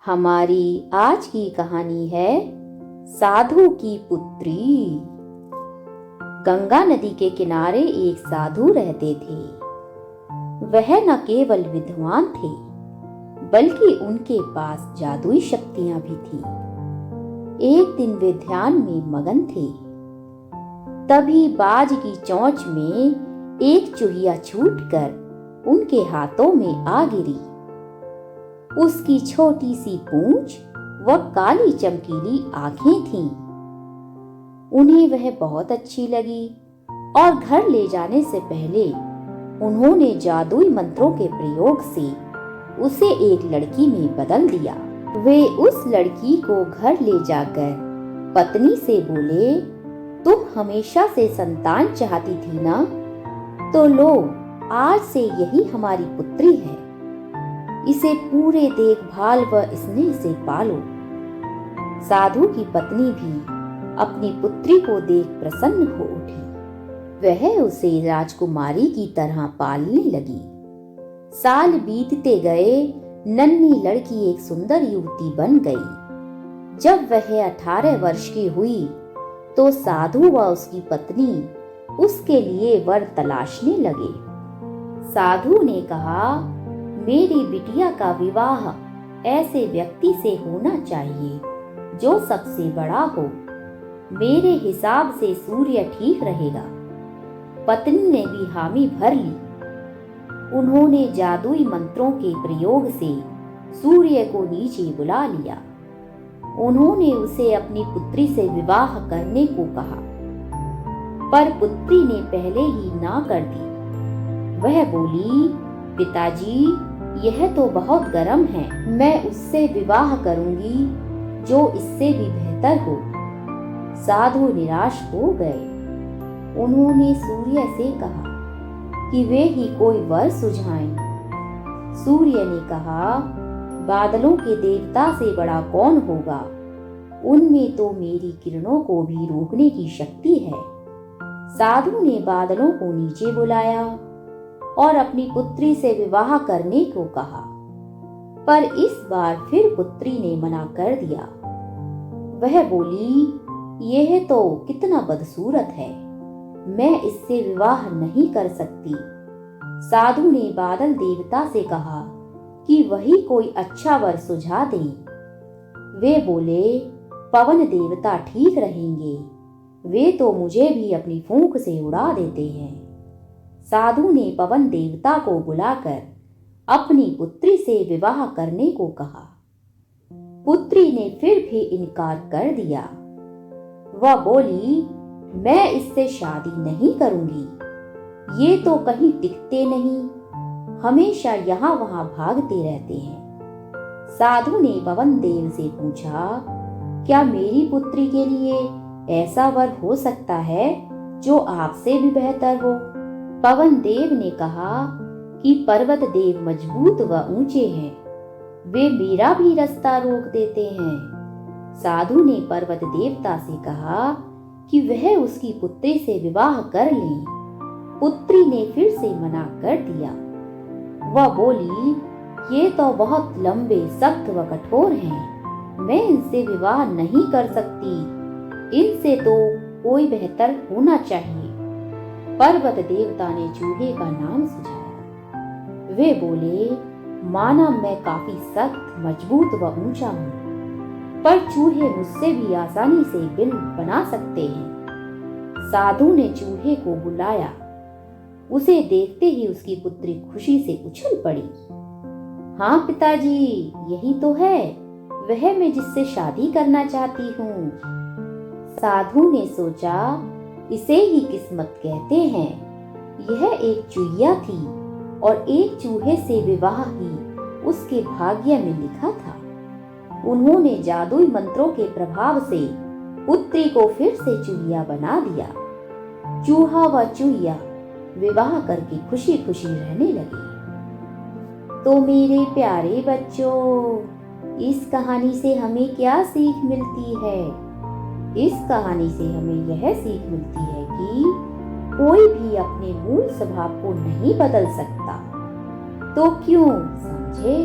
हमारी आज की कहानी है साधु की पुत्री। गंगा नदी के किनारे एक साधु रहते थे। वह न केवल विद्वान थे बल्कि उनके पास जादुई शक्तियां भी थीं। एक दिन वे ध्यान में मगन थे। तभी बाज की चोंच में एक चूहिया छूटकर उनके हाथों में आ गिरी। उसकी छोटी सी पूंछ व काली चमकीली आंखें थीं। उन्हें वह बहुत अच्छी लगी और घर ले जाने से पहले उन्होंने जादुई मंत्रों के प्रयोग से उसे एक लड़की में बदल दिया। वे उस लड़की को घर ले जाकर पत्नी से बोले, तुम हमेशा से संतान चाहती थी ना, तो लो, आज से यही हमारी पुत्री है। इसे पूरे देखभाल व स्नेह से पालो। साधु की पत्नी भी अपनी पुत्री को देख प्रसन्न हो उठी। वह उसे राजकुमारी की तरह पालने लगी। साल बीतते गए, नन्ही लड़की एक सुंदर युवती बन गई। जब वह 18 वर्ष की हुई तो साधु व उसकी पत्नी उसके लिए वर तलाशने लगे। साधु ने कहा, मेरी बिटिया का विवाह ऐसे व्यक्ति से होना चाहिए जो सबसे बड़ा हो। मेरे हिसाब से सूर्य ठीक रहेगा। पत्नी ने भी हामी भर ली। उन्होंने जादुई मंत्रों के प्रयोग से सूर्य को नीचे बुला लिया। उन्होंने उसे अपनी पुत्री से विवाह करने को कहा, पर पुत्री ने पहले ही ना कर दी। वह बोली, पिताजी, यह तो बहुत गर्म है। मैं उससे विवाह करूंगी जो इससे भी बेहतर हो। साधु निराश हो गए। उन्होंने सूर्य से कहा कि वे ही कोई वर सुझाएं। सूर्य ने कहा, बादलों के देवता से बड़ा कौन होगा? उनमें तो मेरी किरणों को भी रोकने की शक्ति है। साधु ने बादलों को नीचे बुलाया और अपनी पुत्री से विवाह करने को कहा, पर इस बार फिर पुत्री ने मना कर दिया। वह बोली, यह तो कितना बदसूरत है, मैं इससे विवाह नहीं कर सकती। साधु ने बादल देवता से कहा कि वही कोई अच्छा वर सुझा दें। वे बोले, पवन देवता ठीक रहेंगे, वे तो मुझे भी अपनी फूंक से उड़ा देते हैं। साधु ने पवन देवता को बुलाकर अपनी पुत्री से विवाह करने को कहा। पुत्री ने फिर भी इनकार कर दिया। वह बोली, मैं इससे शादी नहीं करूंगी। ये तो कहीं टिकते नहीं, हमेशा यहाँ वहां भागते रहते हैं। साधु ने पवन देव से पूछा, क्या मेरी पुत्री के लिए ऐसा वर हो सकता है जो आपसे भी बेहतर हो? पवन देव ने कहा कि पर्वत देव मजबूत व ऊंचे हैं, वे मेरा भी रास्ता रोक देते हैं। साधु ने पर्वत देवता से कहा कि वह उसकी पुत्री से विवाह कर लें। पुत्री ने फिर से मना कर दिया। वह बोली, ये तो बहुत लंबे, सख्त व कठोर हैं, मैं इनसे विवाह नहीं कर सकती। इनसे तो कोई बेहतर होना चाहिए। पर्वत देवता ने चूहे का नाम सुझाया। वे बोले, माना मैं काफी सख्त, मजबूत व ऊंचा हूँ, पर चूहे मुझसे भी आसानी से बिल बना सकते हैं। साधु ने चूहे को बुलाया। उसे देखते ही उसकी पुत्री खुशी से उछल पड़ी। हाँ पिताजी, यही तो है वह मैं जिससे शादी करना चाहती हूँ। साधु ने सोचा, इसे ही किस्मत कहते हैं। यह एक चूहिया थी और एक चूहे से विवाह ही उसके भाग्य में लिखा था। उन्होंने जादुई मंत्रों के प्रभाव से पुत्री को फिर से चूहिया बना दिया। चूहा व चूहिया विवाह करके खुशी खुशी रहने लगे। तो मेरे प्यारे बच्चों, इस कहानी से हमें क्या सीख मिलती है? इस कहानी से हमें यह सीख मिलती है कि कोई भी अपने मूल स्वभाव को नहीं बदल सकता। तो क्यों, समझे?